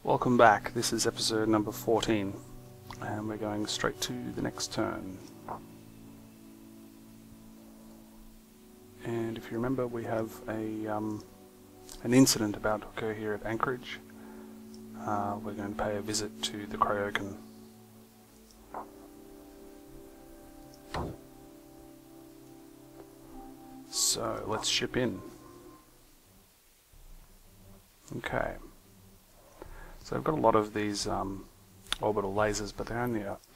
Welcome back. This is episode number 14 and we're going straight to the next turn. And if you remember, we have an incident about to occur here at Anchorage. We're going to pay a visit to the Cryoken. So let's ship in. Okay. So I've got a lot of these orbital lasers, but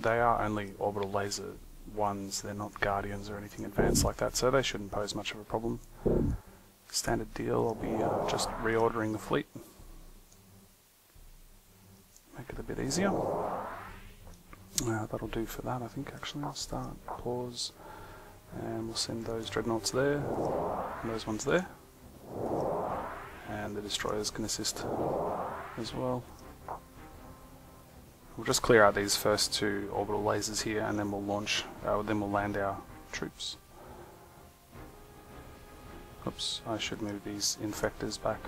they are only orbital laser ones. They're not Guardians or anything advanced like that, so they shouldn't pose much of a problem. Standard deal. I'll be just reordering the fleet. Make it a bit easier. That'll do for that, I think. Actually, I'll start, pause, and we'll send those dreadnoughts there, and those ones there, and the destroyers can assist as well. We'll just clear out these first two orbital lasers here, and then we'll launch. Then we'll land our troops. Oops! I should move these infectors back.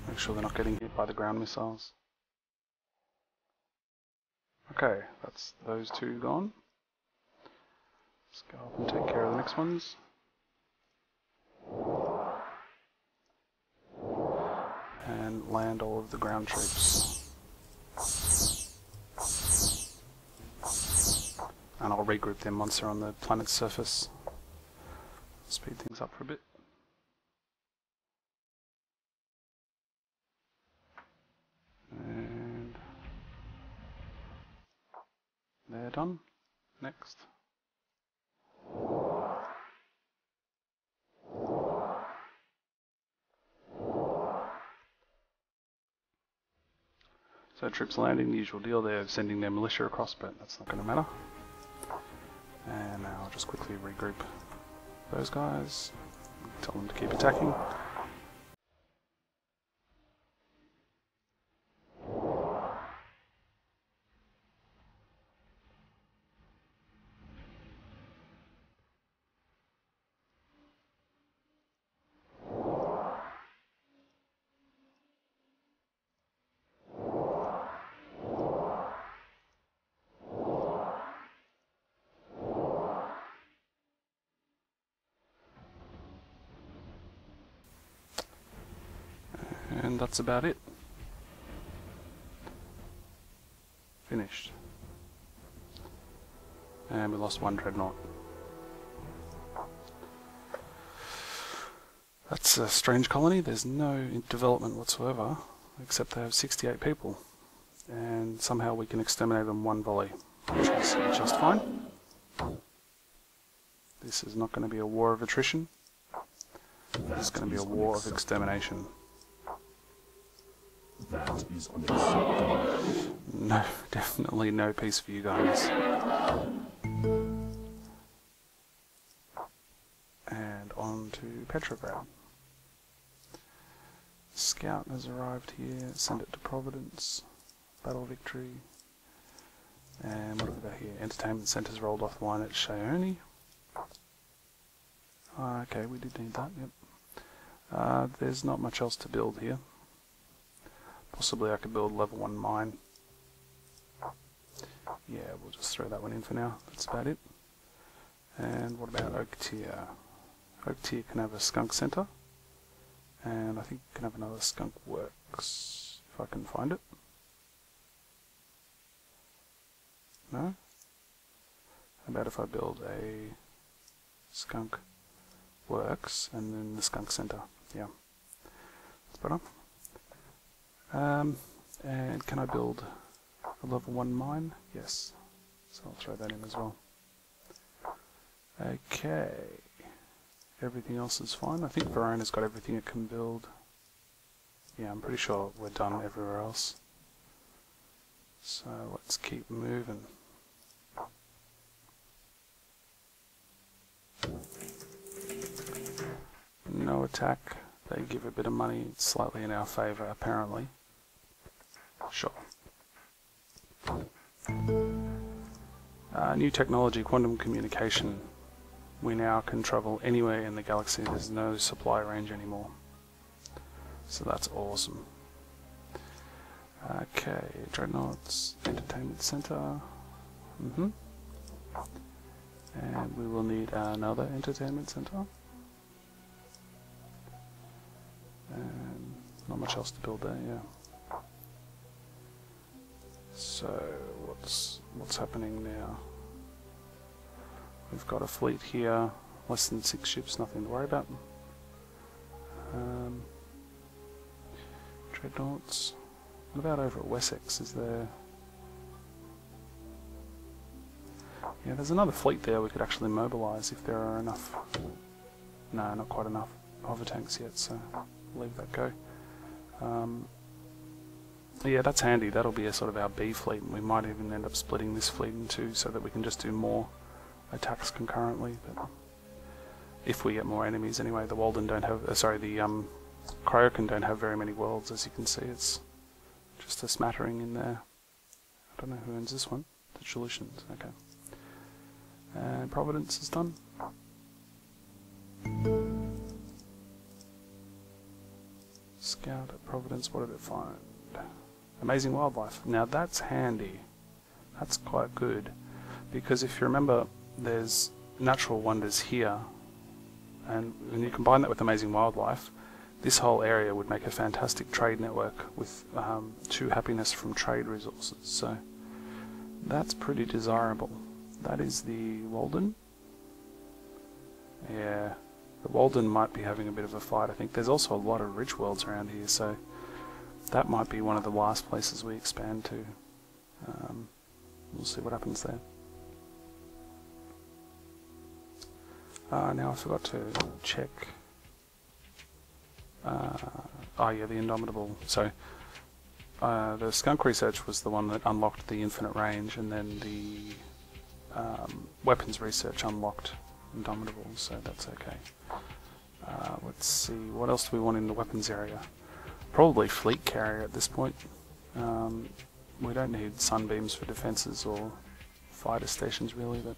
Make sure they're not getting hit by the ground missiles. Okay, that's those two gone. Let's go up and take care of the next ones. And land all of the ground troops. And I'll regroup them once they're on the planet's surface. Speed things up for a bit. And they're done. Next. So troops landing, the usual deal, they're sending their militia across, but that's not going to matter. And now I'll just quickly regroup those guys, tell them to keep attacking. And that's about it. Finished. And we lost one dreadnought. That's a strange colony. There's no development whatsoever, except they have 68 people. And somehow we can exterminate them one volley, which is just fine. This is not going to be a war of attrition. This is going to be a war of extermination. That is unacceptable. No, definitely no peace for you guys. And on to Petrograd. Scout has arrived here. Send it to Providence. Battle victory. And what have we got here? Entertainment centers rolled off the line at Shaoni. Okay, we did need that, yep. There's not much else to build here. Possibly I could build level 1 mine. Yeah, we'll just throw that one in for now. That's about it. And what about Oak Tier? Oak Tier can have a skunk center. And I think it can have another skunk works, if I can find it. No? How about if I build a skunk works and then the skunk center? Yeah. That's better. And can I build a level 1 mine? Yes. So I'll throw that in as well. Okay. Everything else is fine. I think Verona's got everything it can build. Yeah, I'm pretty sure we're done everywhere else. So let's keep moving. No attack. They give a bit of money, it's slightly in our favour apparently. Sure. New technology, quantum communication. We now can travel anywhere in the galaxy. There's no supply range anymore. So that's awesome. Okay, Dreadnoughts, Entertainment Center. And we will need another Entertainment Center. And not much else to build there, yeah. So what's happening now? We've got a fleet here, less than 6 ships, nothing to worry about. Dreadnoughts. What about over at Wessex? Is there... Yeah, there's another fleet there we could actually mobilise if there are enough... No, not quite enough hover tanks yet, so leave that go. Yeah, that's handy. That'll be a sort of our B fleet, and we might even end up splitting this fleet in two so that we can just do more attacks concurrently. But if we get more enemies, anyway, the Walden don't have. The Cryoken don't have very many worlds, as you can see. It's just a smattering in there. I don't know who owns this one. The Solutions. Okay. And Providence is done. Scout at Providence. What did it find? Amazing wildlife. Now that's handy. That's quite good, because if you remember, there's natural wonders here, and when you combine that with amazing wildlife, this whole area would make a fantastic trade network with 2 happiness from trade resources. So that's pretty desirable. That is the Walden. Yeah, the Walden might be having a bit of a fight. I think there's also a lot of rich worlds around here, so that might be one of the last places we expand to. We'll see what happens there. Now I forgot to check. Oh yeah, the Indomitable. So the Skunk Research was the one that unlocked the infinite range, and then the Weapons Research unlocked Indomitable, so that's okay. Let's see, what else do we want in the weapons area? Probably Fleet Carrier at this point. We don't need Sunbeams for defences or fighter stations really, but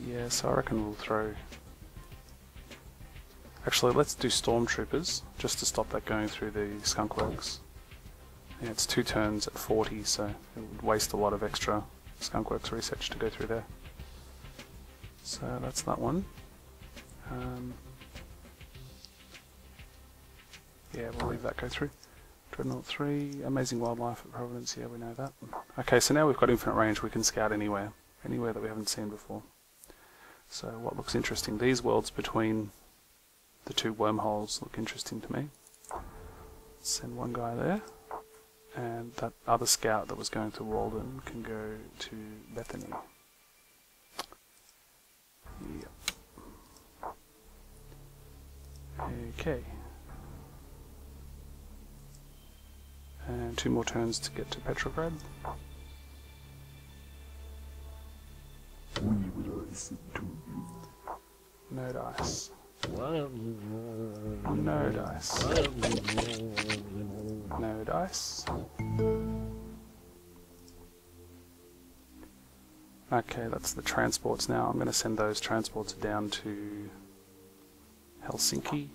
yeah, so I reckon we'll throw... Actually, let's do Stormtroopers, just to stop that going through the Skunkworks. Yeah, it's 2 turns at 40, so it would waste a lot of extra Skunkworks research to go through there. So that's that one. Yeah, we'll leave that go through. Dreadnought 3, Amazing Wildlife at Providence, yeah, we know that. Okay, so now we've got infinite range, we can scout anywhere that we haven't seen before. So what looks interesting? These worlds between the 2 wormholes look interesting to me. Send one guy there, and that other scout that was going to Walden can go to Bethany. Yep. Okay. And 2 more turns to get to Petrograd. We will listen to you. No dice. No dice. No dice. Okay, that's the transports now. I'm going to send those transports down to Helsinki,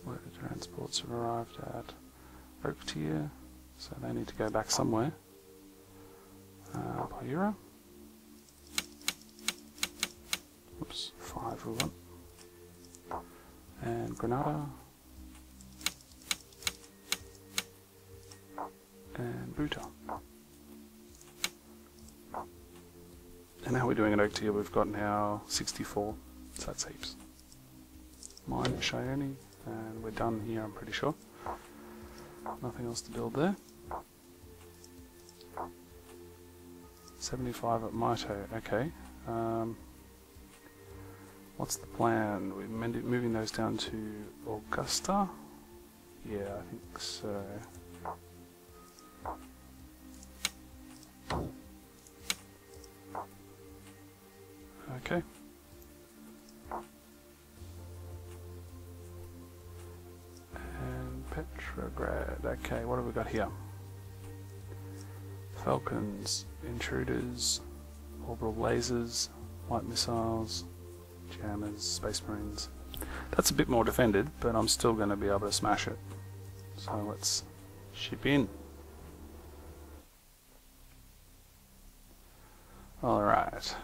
where the transports have arrived at Oak Tier, so they need to go back somewhere. Payura. Oops, 5 we want. And Granada. And Buta. And how are we doing at Oak Tier? We've got now 64, so that's heaps. Mine at Shione, and we're done here, I'm pretty sure. Nothing else to build there. 75 at Maito, okay. What's the plan? We're moving those down to Augusta? Yeah, I think so. Okay. And Petrograd. Okay, what have we got here? Falcons, intruders, orbital lasers, light missiles, jammers, space marines. That's a bit more defended, but I'm still going to be able to smash it. So let's ship in. Alright.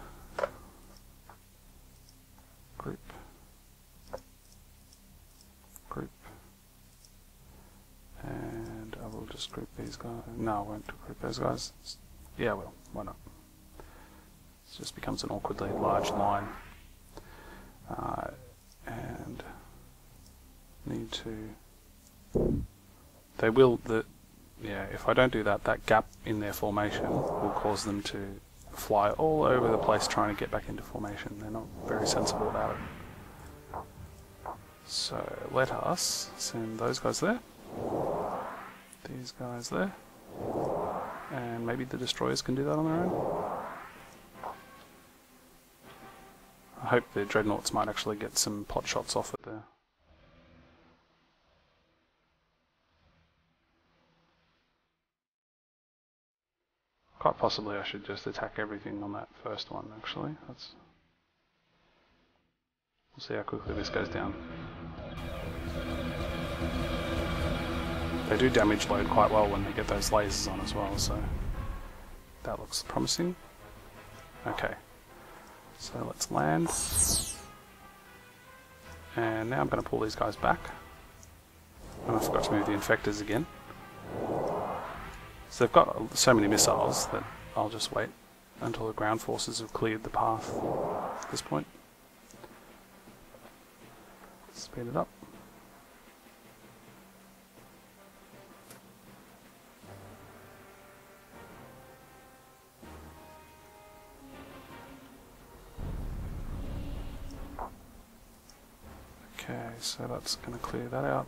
Group. Group. And I will just group these guys. No, I won't group those guys. Yeah, well, why not? It just becomes an awkwardly large line. And need to... They will... Yeah, if I don't do that, that gap in their formation will cause them to fly all over the place trying to get back into formation. They're not very sensible about it. So let us send those guys there, these guys there, and maybe the destroyers can do that on their own. I hope the dreadnoughts might actually get some pot shots off it there. Quite possibly I should just attack everything on that first one, actually. We'll see how quickly this goes down. They do damage load quite well when they get those lasers on as well, so that looks promising. Okay, so let's land. And now I'm going to pull these guys back. And I forgot to move the infectors again. So they've got so many missiles that I'll just wait until the ground forces have cleared the path at this point. Speed it up. Okay, so that's going to clear that out.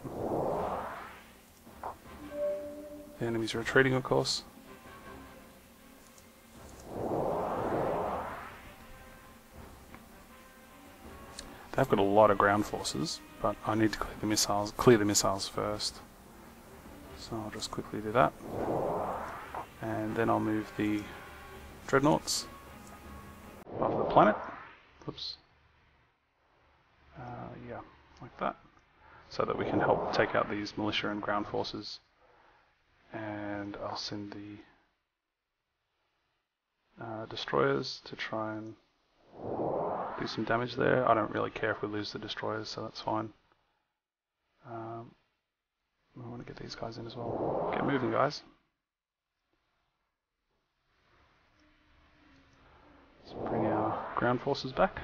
The enemy's retreating, of course. They've got a lot of ground forces, but I need to clear the missiles first. So I'll just quickly do that. And then I'll move the dreadnoughts above the planet. Whoops. Yeah, like that. So that we can help take out these militia and ground forces. And I'll send the destroyers to try and do some damage there. I don't really care if we lose the destroyers, so that's fine. I want to get these guys in as well. Get moving, guys. Let's bring our ground forces back.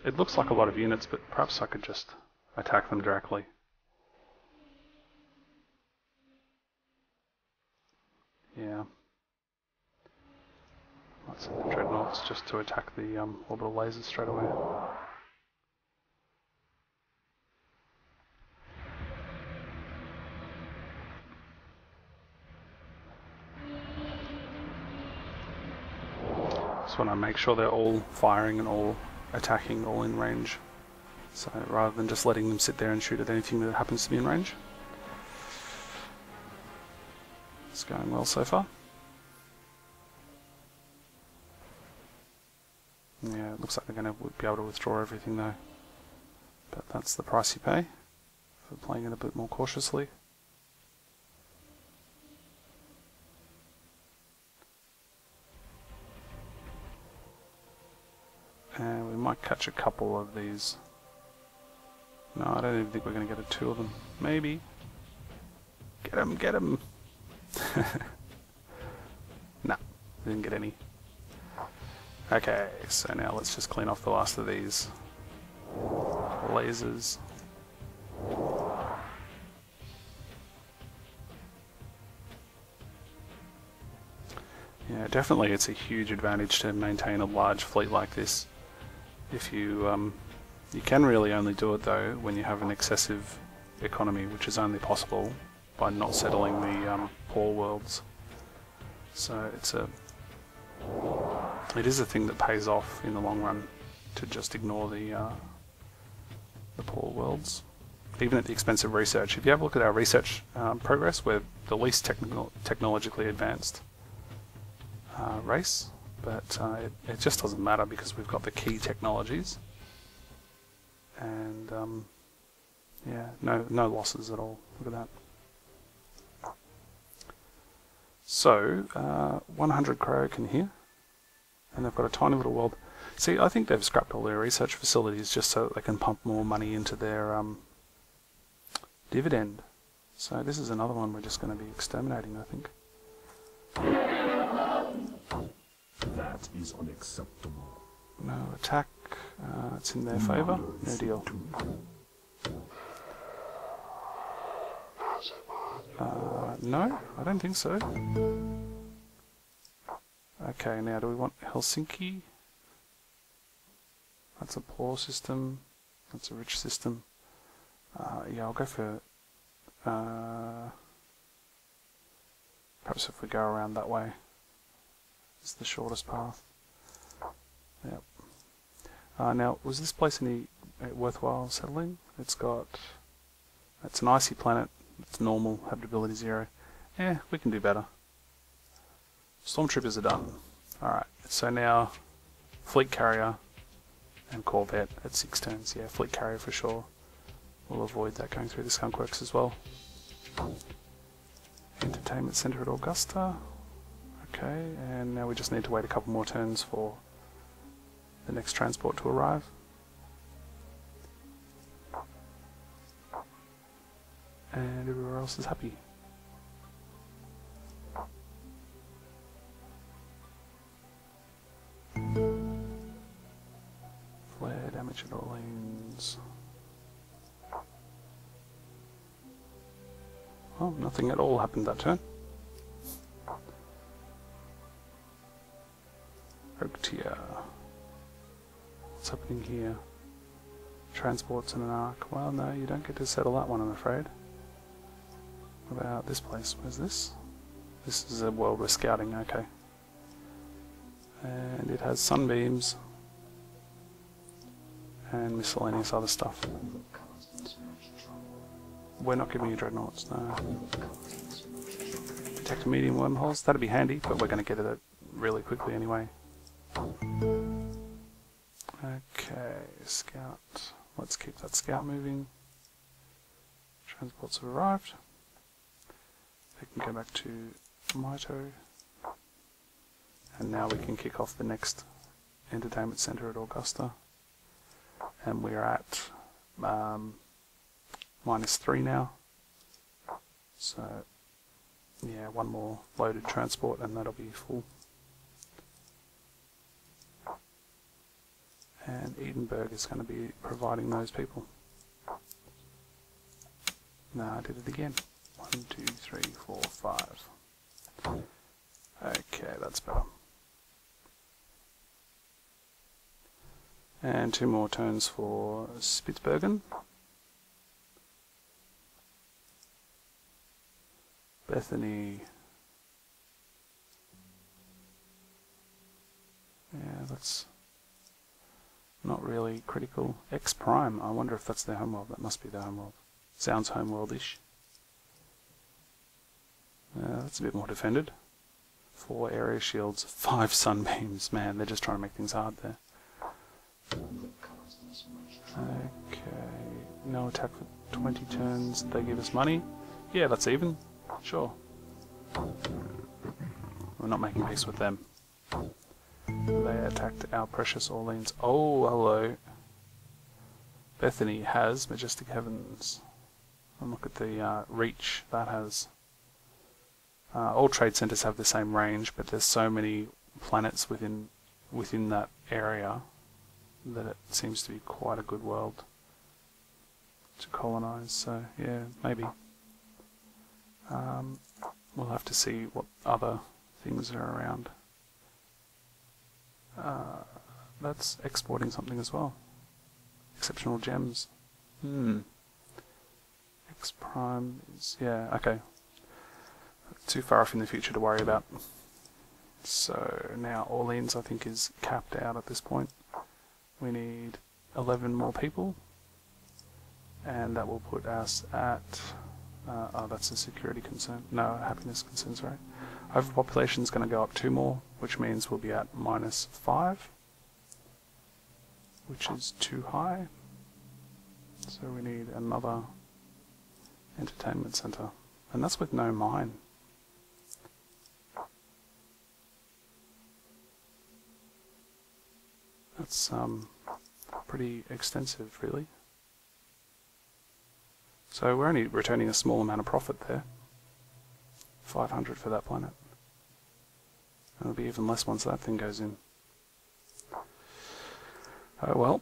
It looks like a lot of units, but perhaps I could just attack them directly. Yeah. Might send the dreadnoughts just to attack the orbital lasers straight away. Just want to make sure they're all firing and all attacking, all in range. So rather than just letting them sit there and shoot at anything that happens to be in range. It's going well so far. Yeah, it looks like they're going to be able to withdraw everything though. But that's the price you pay for playing it a bit more cautiously. And we might catch a couple of these. No, I don't even think we're going to get two of them. Maybe. Get them, get them! Nah, didn't get any. Okay, so now let's just clean off the last of these lasers. Yeah, definitely it's a huge advantage to maintain a large fleet like this. If you can really only do it though when you have an excessive economy, which is only possible by not settling the poor worlds. So it is a thing that pays off in the long run to just ignore the poor worlds, even at the expense of research. If you have a look at our research progress, we're the least technologically advanced race, but it just doesn't matter because we've got the key technologies, and yeah, no losses at all. Look at that. So 100 Cryoken here, and they've got a tiny little world. See, I think they've scrapped all their research facilities just so that they can pump more money into their dividend. So this is another one we're just going to be exterminating, I think. That is unacceptable. No attack. It's in their favour. No deal. No, I don't think so. Okay, now do we want Helsinki? That's a poor system. That's a rich system. Yeah, I'll go for... perhaps if we go around that way. It's the shortest path. Yep. Now, was this place any worthwhile settling? It's an icy planet. It's normal, habitability 0. Yeah, we can do better. Stormtroopers are done. Alright, so now fleet carrier and corvette at 6 turns. Yeah, fleet carrier for sure. We'll avoid that going through the skunk works as well. Entertainment centre at Augusta. Okay, and now we just need to wait a couple more turns for the next transport to arrive. And everywhere else is happy. Flare damage at Orleans. Oh, nothing at all happened that turn. Oaktia. What's happening here? Transports and an arc. Well, no, you don't get to settle that one, I'm afraid. What about this place? Where's this? This is a world we're scouting, okay. And it has sunbeams and miscellaneous other stuff. We're not giving you dreadnoughts, no. Detect medium wormholes, that'd be handy, but we're going to get it really quickly anyway. Okay, scout. Let's keep that scout moving. Transports have arrived. They can go back to Mito. And now we can kick off the next entertainment centre at Augusta. And we're at -3 now. So, yeah, one more loaded transport and that'll be full. And Edinburgh is going to be providing those people. No, I did it again. 1, 2, 3, 4, 5. Okay, that's better. And 2 more turns for Spitsbergen. Bethany. Yeah, that's not really critical. X Prime, I wonder if that's their homeworld. That must be their homeworld. Sounds homeworldish. That's a bit more defended. 4 area shields, 5 sunbeams. Man, they're just trying to make things hard there. Okay, no attack for 20 turns. They give us money. Yeah, that's even. Sure. We're not making peace with them. They attacked our precious Orleans. Oh, hello. Bethany has Majestic Heavens. And look at the reach that has. All trade centers have the same range, but there's so many planets within that area that it seems to be quite a good world to colonize. So yeah, maybe. We'll have to see what other things are around. That's exporting something as well. Exceptional gems. X Prime is, yeah, okay. Too far off in the future to worry about. So now Orleans I think is capped out at this point. We need 11 more people. And that will put us at, oh, that's a security concern. No, happiness concern, sorry. Overpopulation is going to go up 2 more, which means we'll be at -5, which is too high. So we need another entertainment center, and that's with no mine. That's pretty extensive, really. So we're only returning a small amount of profit there. 500 for that planet. It'll be even less once that thing goes in. Oh well.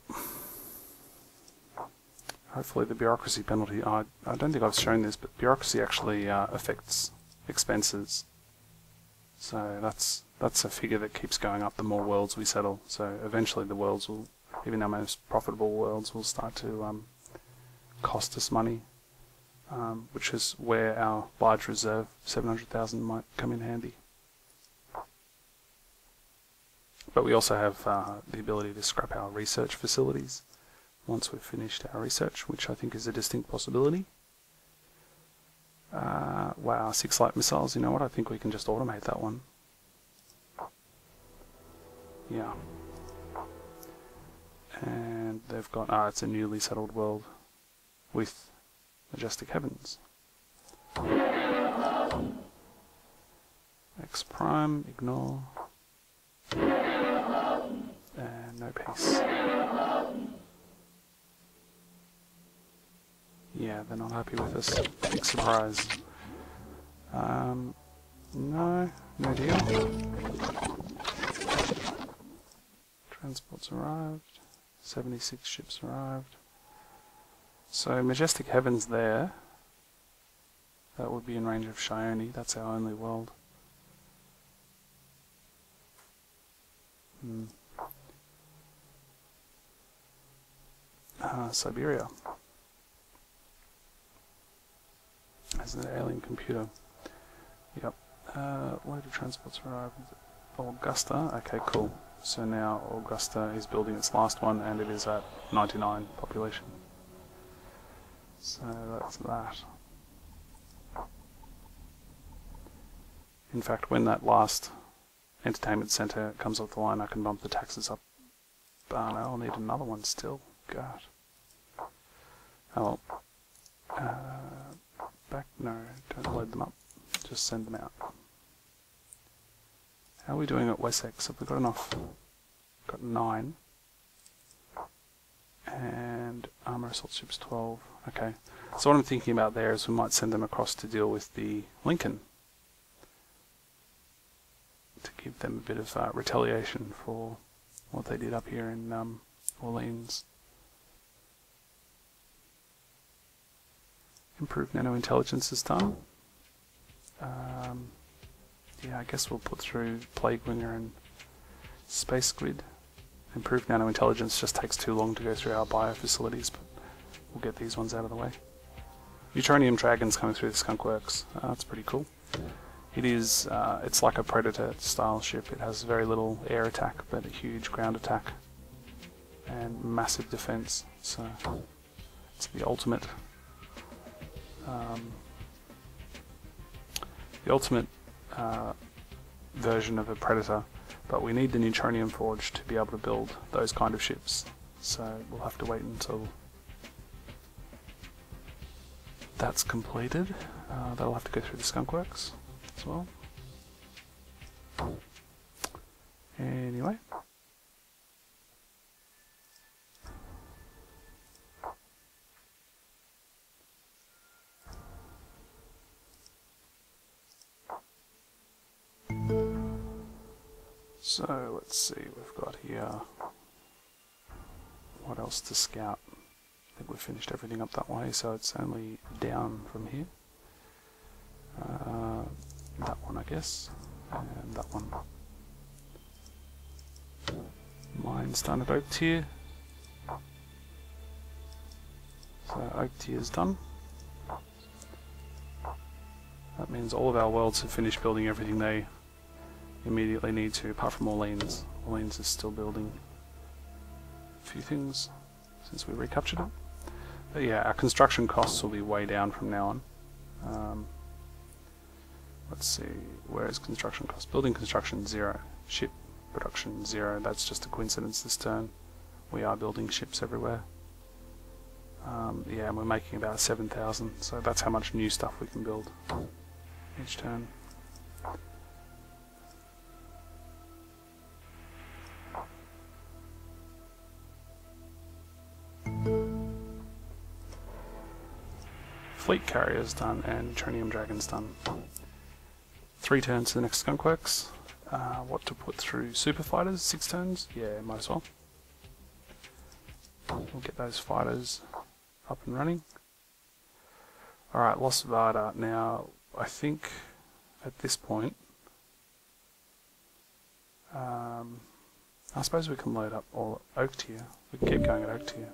Hopefully the bureaucracy penalty, I don't think I've shown this, but bureaucracy actually affects expenses. So that's a figure that keeps going up the more worlds we settle. So eventually the worlds will, even our most profitable worlds, will start to cost us money, which is where our large reserve, 700,000, might come in handy. But we also have the ability to scrap our research facilities once we've finished our research, which I think is a distinct possibility. Wow, 6 light missiles, you know what, I think we can just automate that one. Yeah. And they've got, it's a newly settled world with majestic heavens. X prime, ignore. And no peace. Yeah, they're not happy with us. Big surprise. No deal. Transports arrived. 76 ships arrived. So majestic heavens there. That would be in range of Shione. That's our only world. Siberia. As an alien computer. Yep. Load of transports arrived. Augusta. Okay, cool. So now Augusta is building its last one, and it is at 99 population. So that's that. In fact, when that last entertainment center comes off the line, I can bump the taxes up. But no, I'll need another one still. God. Oh well. Back? No, don't load them up. Just send them out. How are we doing at Wessex? Have we got enough? Got 9. And armor assault ships 12. Okay. So what I'm thinking about there is we might send them across to deal with the Lincoln, to give them a bit of retaliation for what they did up here in Orleans. Improved nano intelligence is done. Yeah, I guess we'll put through Plague Winger and Space Grid. Improved nano intelligence just takes too long to go through our bio facilities, but we'll get these ones out of the way. Neutronium Dragons coming through the Skunk Works. That's pretty cool. It is, it's like a Predator style ship. It has very little air attack, but a huge ground attack and massive defense. So it's the ultimate version of a Predator, but we need the Neutronium Forge to be able to build those kind of ships, so we'll have to wait until that's completed. That'll have to go through the Skunk Works as well. Anyway. So let's see, we've got here, what else to scout? I think we've finished everything up that way, so it's only down from here. That one, I guess, and that one. Mine's done at Oak Tier. So Oak Tier is done. That means all of our worlds have finished building everything they immediately need to, apart from Orleans. Orleans is still building a few things since we recaptured it. But yeah, our construction costs will be way down from now on. let's see, where is construction cost? Building construction 0, ship production 0. That's just a coincidence this turn. We are building ships everywhere. Yeah, and we're making about 7,000, so that's how much new stuff we can build each turn. Fleet carrier's done and Tronium Dragon's done. 3 turns to the next skunkworks. What to put through super fighters? 6 turns? Yeah, might as well. We'll get those fighters up and running. Alright, Lost Varda. Now, I think at this point, I suppose we can load up all Oak Tier. We can keep going at Oak Tier.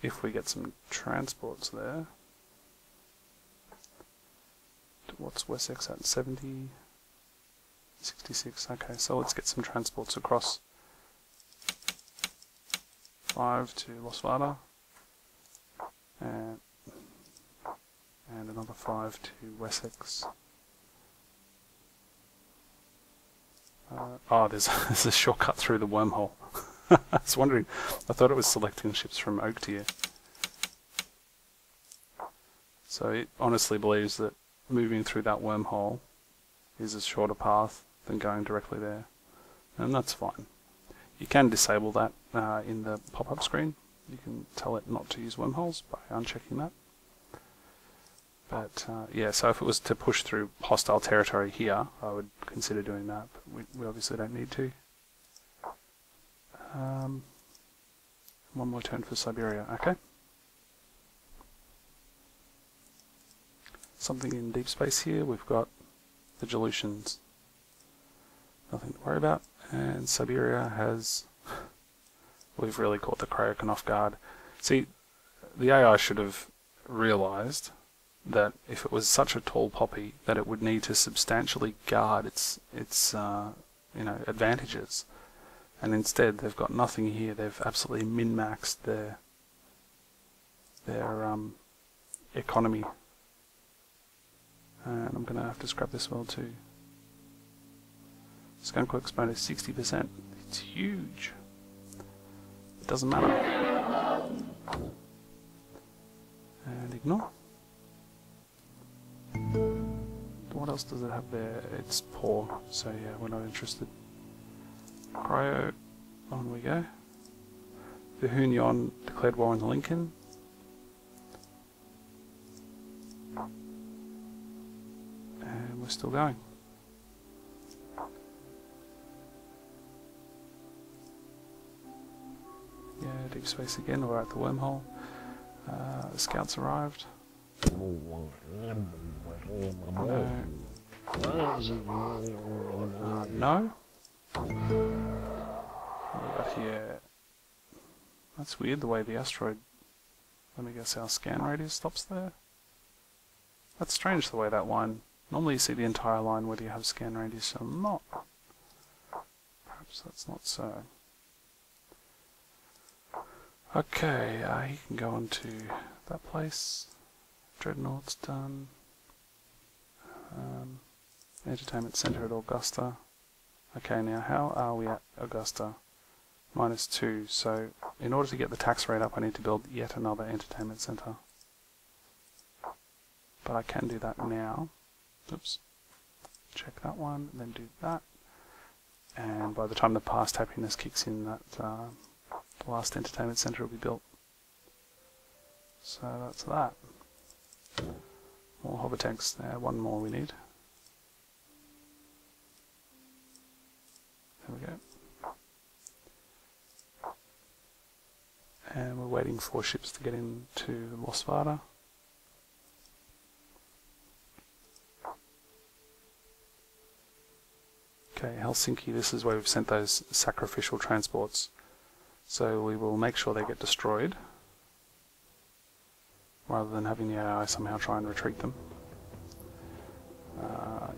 If we get some transports there. What's Wessex at? 70? 66. Okay, so let's get some transports across 5 to Lost Varda. And another 5 to Wessex. Oh, there's a shortcut through the wormhole. I was wondering, I thought it was selecting ships from Oak Tier. So it honestly believes that moving through that wormhole is a shorter path than going directly there. And that's fine. You can disable that in the pop-up screen. You can tell it not to use wormholes by unchecking that. But yeah, so if it was to push through hostile territory here, I would consider doing that, but we obviously don't need to. One more turn for Siberia, okay. Something in deep space here, we've got the Gelutions. Nothing to worry about. And Siberia has... we've really caught the Cryoken off guard. See, the AI should have realised that if it was such a tall poppy, that it would need to substantially guard its you know, advantages. And instead, they've got nothing here. They've absolutely min-maxed their economy. And I'm going to have to scrap this well too. Skunkworks bonus 60%. It's huge. It doesn't matter. And ignore. What else does it have there? It's poor, so yeah, we're not interested. Cryo, on we go. The Hunyon declared war on Lincoln. And we're still going. Yeah, deep space again, we're at the wormhole. The scouts arrived. No. No. What about here? That's weird, the way the asteroid... Let me guess, our scan radius stops there? That's strange, the way that line... Normally you see the entire line whether you have scan radius or not. Perhaps that's not so. Okay, he can go on to that place. Dreadnought's done. Entertainment Centre at Augusta. Okay, now how are we at Augusta? -2. So in order to get the tax rate up, I need to build yet another entertainment centre. But I can do that now. Oops. Check that one, then do that. And by the time the past happiness kicks in, that last entertainment centre will be built. So that's that. More hover tanks there, one more we need. There we go. And we're waiting for ships to get into Lost Varda. Okay, Helsinki, this is where we've sent those sacrificial transports. So we will make sure they get destroyed, rather than having the AI somehow try and retreat them.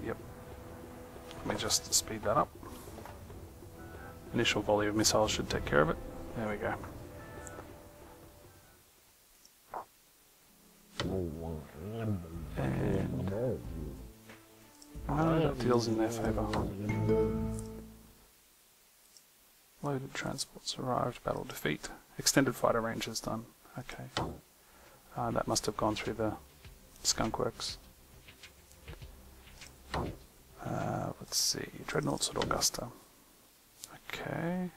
Yep. Let me just speed that up. Initial volley of missiles should take care of it. There we go. And No, that deals in their favour. Loaded transports arrived, battle defeat. Extended fighter range is done. Okay. That must have gone through the skunk works. Let's see, Dreadnoughts at Augusta. Okay.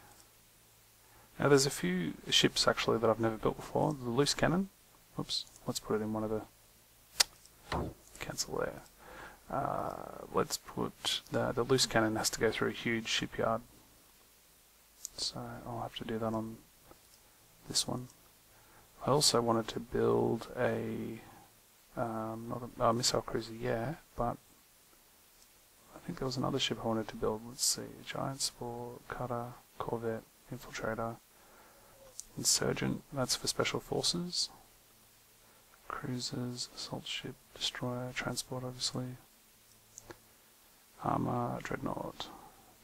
Now there's a few ships actually that I've never built before. The loose cannon. Oops, let's put it in one of the... Cancel there. Let's put... The loose cannon has to go through a huge shipyard. So I'll have to do that on this one. I also wanted to build a... not a missile cruiser, yeah, but... I think there was another ship I wanted to build. Let's see. Giant Spore, Cutter, Corvette, Infiltrator, Insurgent. That's for Special Forces. Cruisers, Assault Ship, Destroyer, Transport obviously. Armor, Dreadnought,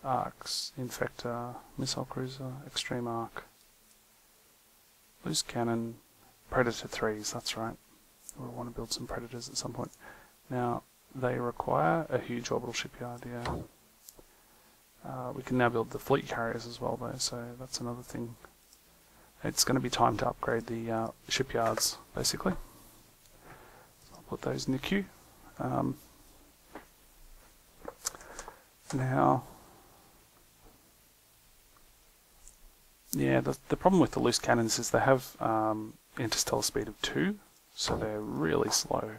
Arcs, Infector, Missile Cruiser, Extreme Arc. Loose Cannon, Predator 3s, that's right. We'll want to build some Predators at some point. Now, they require a huge orbital shipyard, yeah. We can now build the fleet carriers as well though, so that's another thing. It's going to be time to upgrade the shipyards, basically. So I'll put those in the queue. Now, yeah, the problem with the loose cannons is they have interstellar speed of 2, so they're really slow.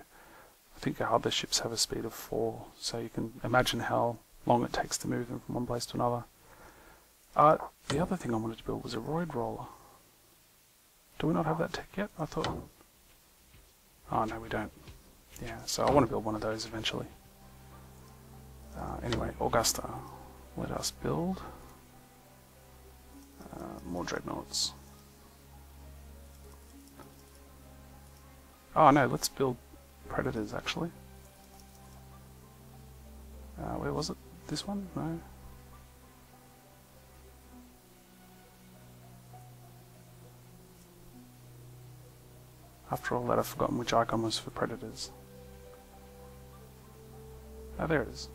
I think our other ships have a speed of 4, so you can imagine how long it takes to move them from one place to another. The other thing I wanted to build was a roid roller. Do we not have that tech yet? I thought... Oh no, we don't. Yeah, so I want to build one of those eventually. Anyway, Augusta. Let us build more dreadnoughts. Oh no, let's build Predators actually. Where was it? This one? No. After all that, I've forgotten which icon was for Predators. Oh, there it is.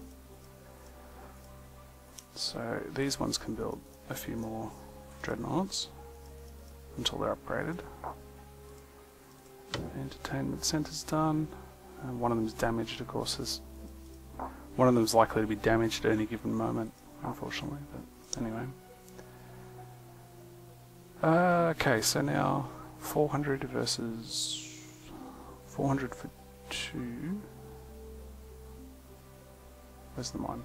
So these ones can build a few more dreadnoughts until they're upgraded. Entertainment center's done. And one of them is damaged, of course. One of them is likely to be damaged at any given moment, unfortunately. But anyway. Okay, so now 400 versus 400 for 2. Where's the mine?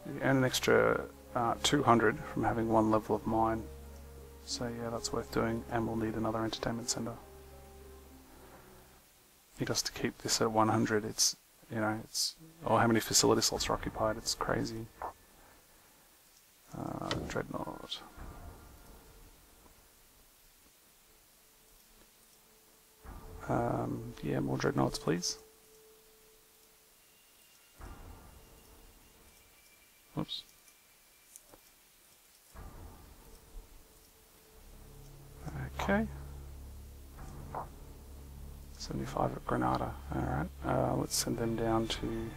You earn an extra 200 from having one level of mine. So yeah, that's worth doing, and we'll need another entertainment center. Need us to keep this at 100. It's, you know, it's, oh, how many facility slots are occupied? It's crazy. Dreadnought. Yeah, more dreadnoughts, please. Whoops. Okay. 75 at Granada. Alright, let's send them down to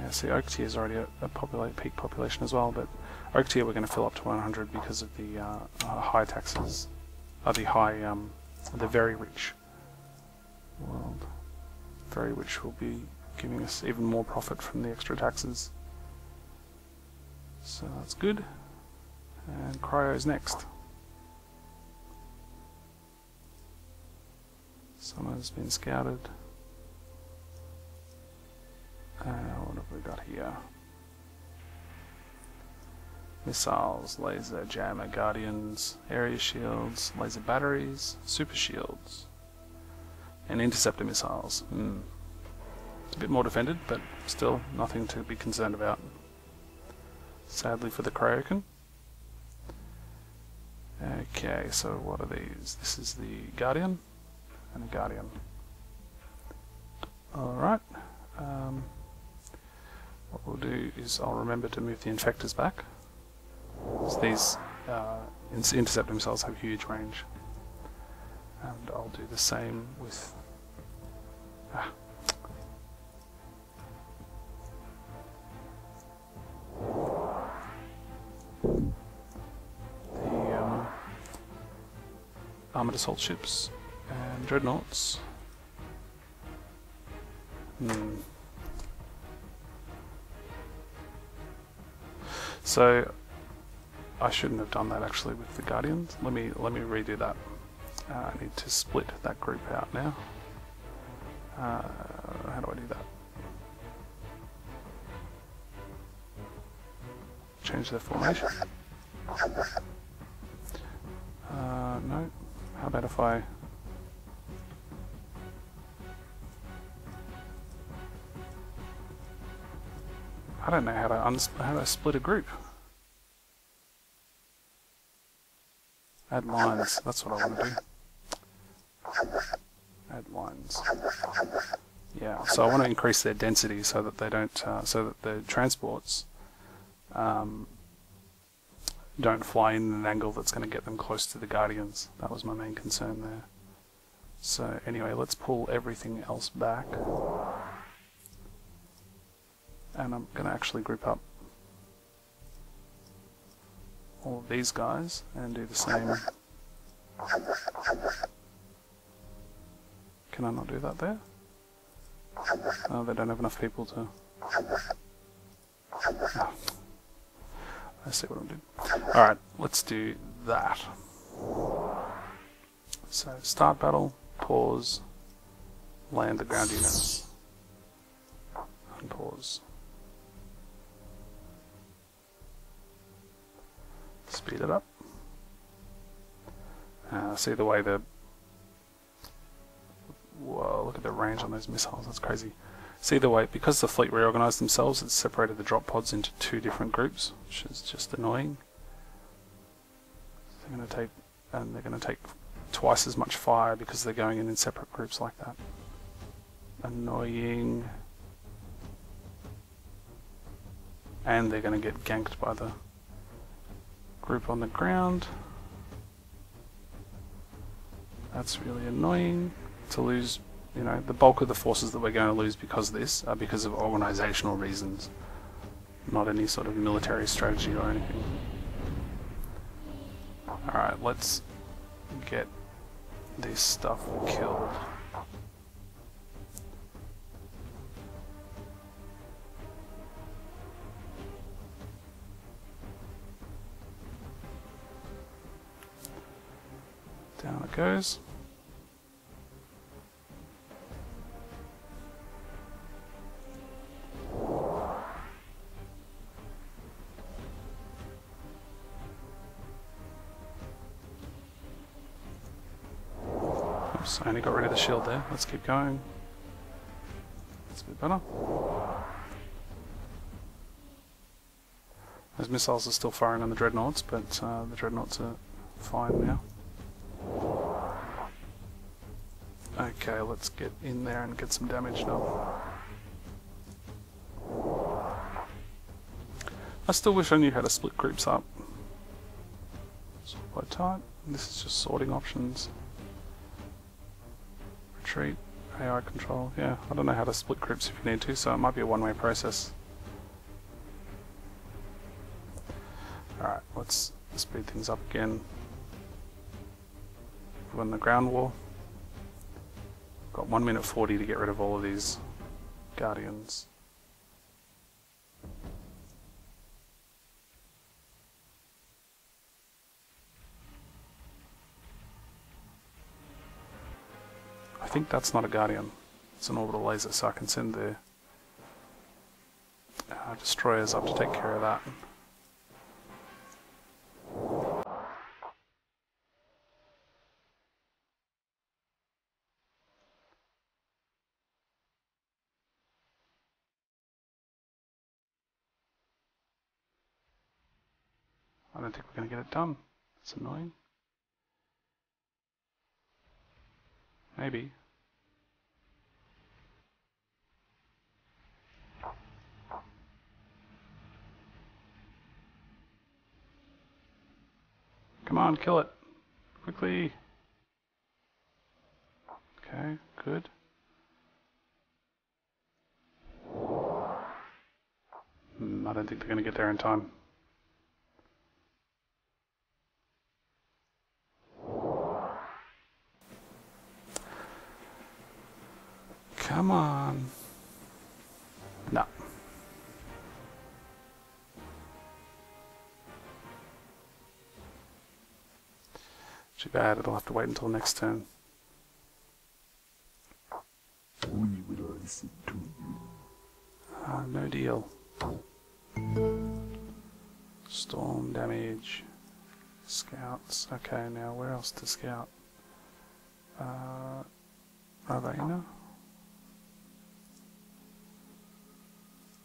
yeah, see, Oak Tier is already a peak population as well, but Oak Tier we're going to fill up to 100 because of the high taxes, the very rich world. Very rich will be giving us even more profit from the extra taxes. So that's good. And Cryo's next. Summer's been scouted. What have we got here? Missiles, laser, jammer, guardians, area shields, laser batteries, super shields, and interceptor missiles. It's a bit more defended, but still nothing to be concerned about. Sadly for the Cryoken. Okay, so what are these? This is the Guardian and a Guardian. Alright. What we'll do is I'll remember to move the Infectors back. So these interceptor missiles have huge range. And I'll do the same with... the armored assault ships and dreadnoughts. So I shouldn't have done that actually with the Guardians. Let me redo that. I need to split that group out now. How do I do that? Change their formation. No. How about if I... I don't know how to split a group. Add lines. That's what I want to do. Add lines. Yeah. So I want to increase their density so that they don't, so that the transports don't fly in an angle that's going to get them close to the Guardians. That was my main concern there. So anyway, let's pull everything else back. And I'm going to actually group up all of these guys and do the same. Can I not do that there? Oh, they don't have enough people to... Oh. I see what I'm doing. Alright, let's do that. So, start battle, pause, land the ground units, unpause. Speed it up. See the way the... Whoa, look at the range on those missiles, that's crazy. See the way, because the fleet reorganized themselves, it's separated the drop pods into two different groups, which is just annoying. They're going to take twice as much fire because they're going in separate groups like that. Annoying. And they're going to get ganked by the group on the ground. That's really annoying to lose. You know, the bulk of the forces that we're going to lose because of this are because of organizational reasons, not any sort of military strategy or anything. Alright, let's get this stuff killed. Down it goes. Oops, I only got rid of the shield there. Let's keep going. That's a bit better. Those missiles are still firing on the dreadnoughts, but the dreadnoughts are fine now. Okay, let's get in there and get some damage done. I still wish I knew how to split groups up. Sort by type. This is just sorting options. Retreat, AI control. Yeah, I don't know how to split groups if you need to, so it might be a one-way process. Alright, let's speed things up again. Win the ground war. Got 1 minute 40 to get rid of all of these Guardians. I think that's not a Guardian. It's an orbital laser, so I can send the destroyers up to take care of that. I don't think we're going to get it done. That's annoying. Maybe. Come on, kill it. Quickly. good. I don't think they're going to get there in time. Come on. No. Too bad, it'll have to wait until next turn. We will listen to you. No deal. Storm damage. Scouts. Okay, now where else to scout? Ravena.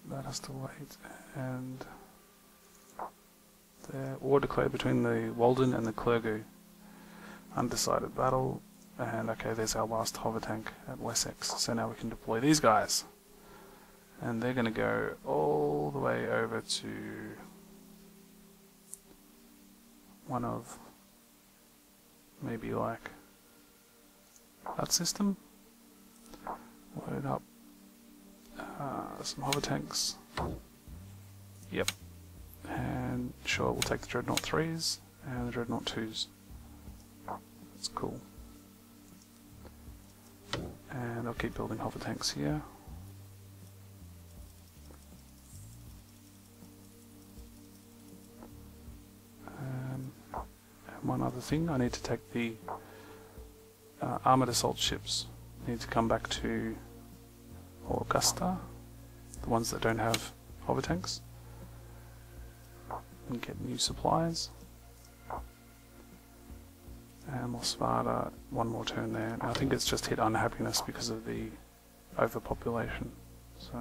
That has to wait. And the war declared between the Walden and the Clergu. Undecided battle. And okay, there's our last hover tank at Wessex. So now we can deploy these guys. And they're going to go all the way over to one of maybe like that system. Load up some hover tanks. Yep. And sure, we'll take the Dreadnought 3s and the Dreadnought 2s. That's cool. And I'll keep building hover tanks here. And one other thing, I need to take the armoured assault ships. Need to come back to Augusta, the ones that don't have hover tanks, and get new supplies. And Losvada, one more turn there. Now, I think it's just hit unhappiness because of the overpopulation, so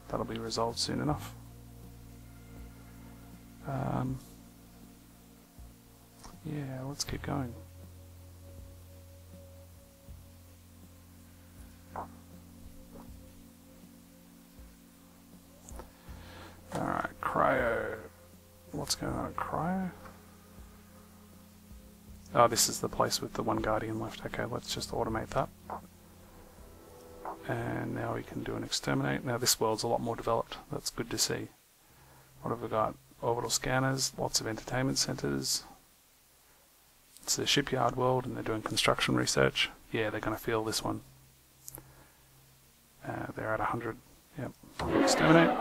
that'll be resolved soon enough. Yeah, let's keep going. Alright, Cryo. What's going on at Cryo? Oh, this is the place with the one Guardian left. Okay, let's just automate that. And now we can do an exterminate. Now this world's a lot more developed. That's good to see. What have we got? Orbital scanners, lots of entertainment centers. It's a shipyard world and they're doing construction research. Yeah, they're going to feel this one. They're at 100. Yep. Exterminate.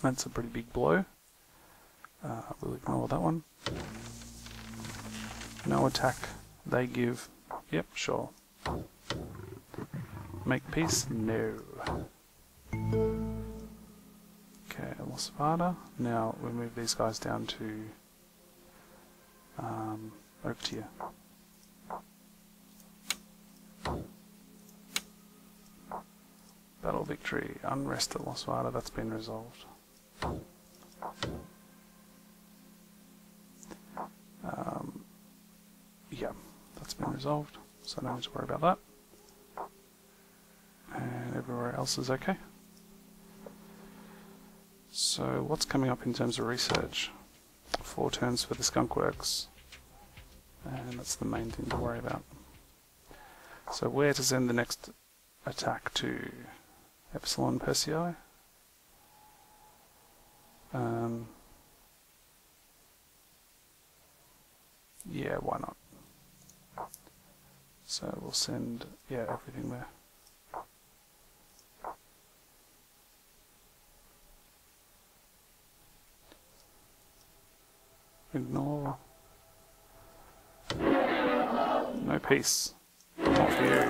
That's a pretty big blow. We'll ignore that one. No attack. They give. Yep, sure. Make peace? No. Okay, Losvada. Now we move these guys down to Oak Tier. Battle victory. Unrest at Losvada. That's been resolved. Yeah, that's been resolved, so no need to worry about that. And everywhere else is okay. So what's coming up in terms of research? 4 turns for the Skunk Works, and that's the main thing to worry about. So where to send the next attack to? Epsilon Persei? Yeah, why not? So we'll send, yeah, everything there. Ignore. No peace. Not for you.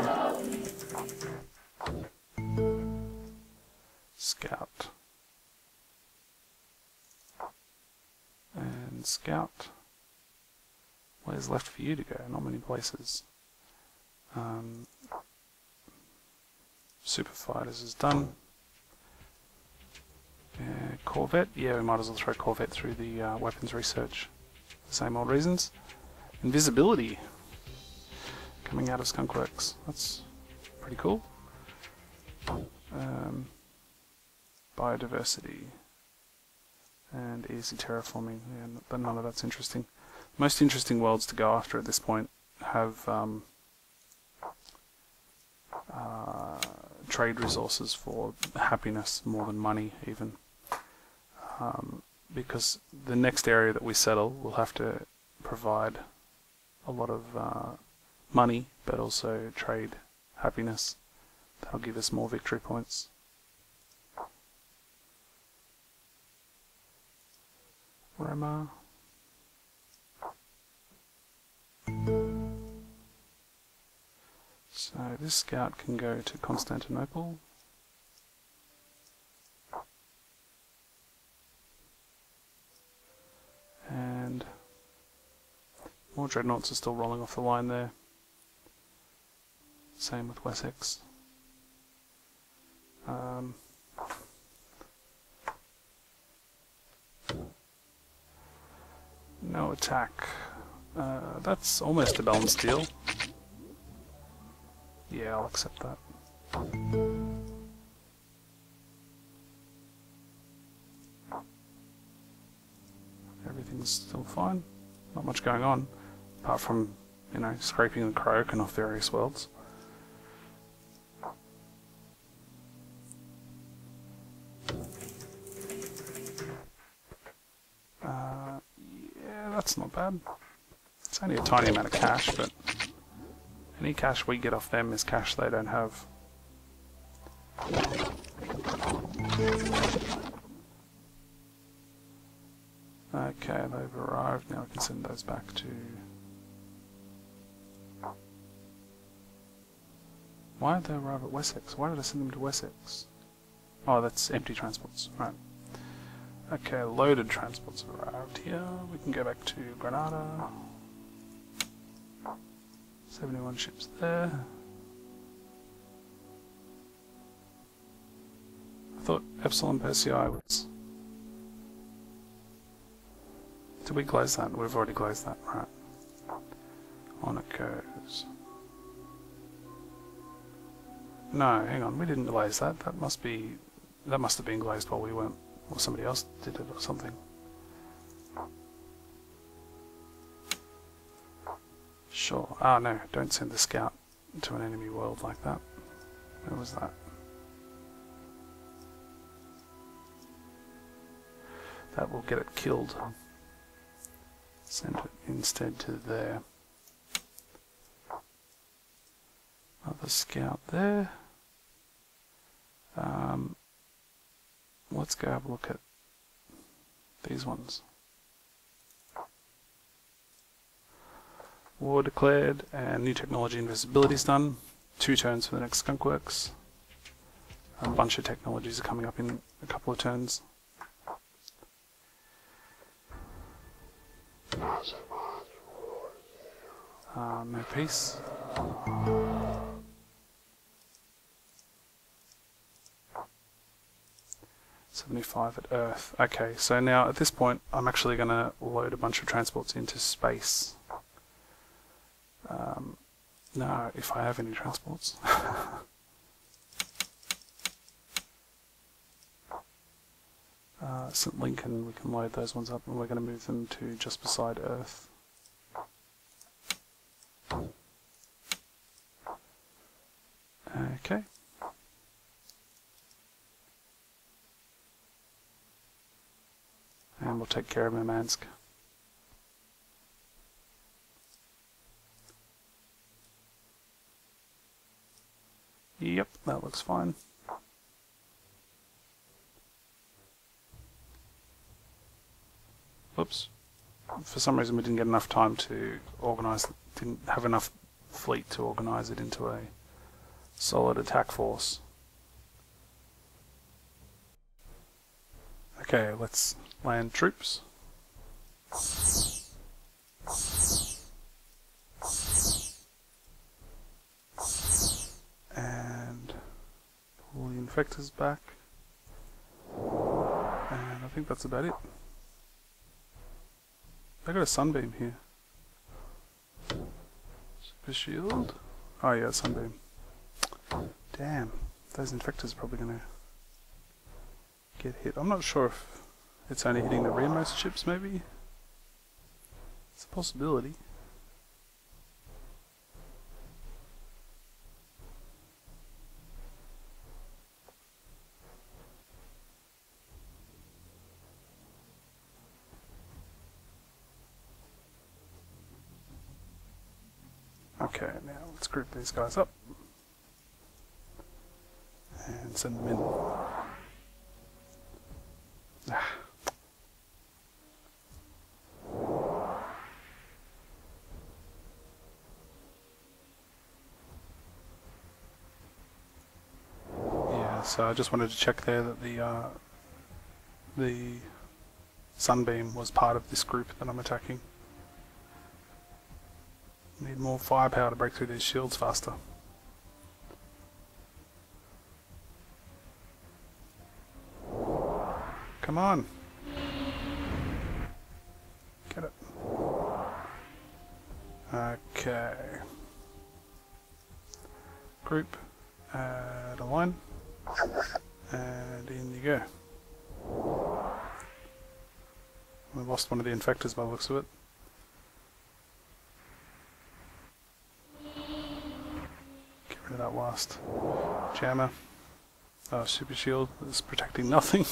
Scout. And scout. Where's left for you to go? Not many places. Super Fighters is done. Corvette, yeah, we might as well throw Corvette through the weapons research. The same old reasons. Invisibility. Coming out of Skunk Works. That's pretty cool. Biodiversity. And easy terraforming. Yeah, but none of that's interesting. Most interesting worlds to go after at this point have trade resources for happiness more than money even. Because the next area that we settle will have to provide a lot of money, but also trade happiness. That'll give us more victory points. Roma. So this scout can go to Constantinople. And more dreadnoughts are still rolling off the line there. Same with Wessex. No attack. That's almost a balanced deal. Yeah, I'll accept that. Everything's still fine. Not much going on, apart from, you know, scraping the Cryoken off various worlds. Yeah, that's not bad. It's only a tiny amount of cash, but any cash we get off them is cash they don't have. Okay, they've arrived. Now we can send those back to... Why did they arrive at Wessex? Why did I send them to Wessex? Oh, that's empty transports. Right. Okay, loaded transports have arrived here. We can go back to Granada. 71 ships there. I thought Epsilon Persei was... Did we glaze that? We've already glazed that, right. On it goes. No, hang on, we didn't glaze that. That must have been glazed while we weren't, or somebody else did it or something. Sure. Ah, no, don't send the scout to an enemy world like that. Where was that? That will get it killed. Send it instead to there. Another scout there. Let's go have a look at these ones. War declared and new technology invisibility is done. 2 turns for the next skunkworks. A bunch of technologies are coming up in a couple of turns. No peace. $75 at Earth. Okay, so now at this point I'm actually going to load a bunch of transports into space. No, if I have any transports. St. Lincoln, we can load those ones up and we're going to move them to just beside Earth. Okay. And we'll take care of Murmansk. Yep, that looks fine. Oops. For some reason we didn't get enough time to organise, didn't have enough fleet to organise it into a solid attack force. Okay, let's land troops. And pull the infectors back. And I think that's about it. I got a sunbeam here. Super shield. Oh yeah, sunbeam. Damn, those infectors are probably gonna get hit. I'm not sure if it's only hitting the rearmost ships, maybe? It's a possibility. Okay, now let's group these guys up and send them in. Ah. Yeah, so I just wanted to check there that the Sunbeam was part of this group that I'm attacking. Need more firepower to break through these shields faster. Come on. Get it. Okay. Group. Add a line. And in you go. We lost one of the infectors by the looks of it. Get rid of that last jammer. Oh, super shield is protecting nothing.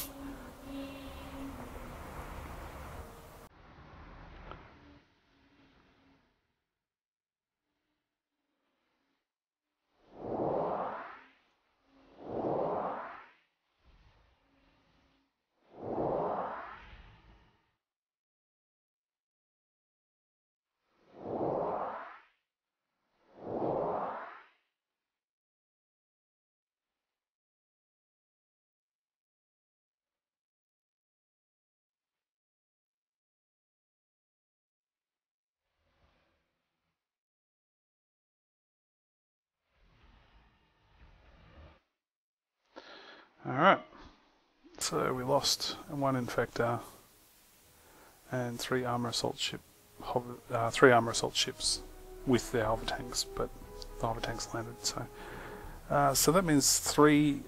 Alright, so we lost one infector and three armor assault ships with their hover tanks, but the hover tanks landed. So that means three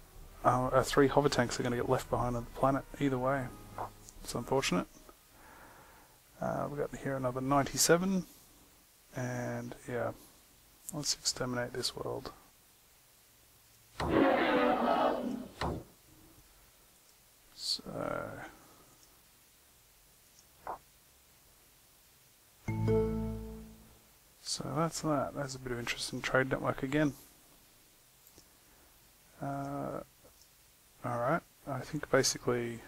hover tanks are going to get left behind on the planet either way. It's unfortunate. We've got here another 97, and yeah, let's exterminate this world. So that's that. There's a bit of interesting trade network again. Alright, I think basically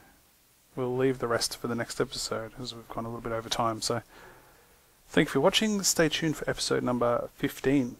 we'll leave the rest for the next episode as we've gone a little bit over time. So thank you for watching. Stay tuned for episode number 15.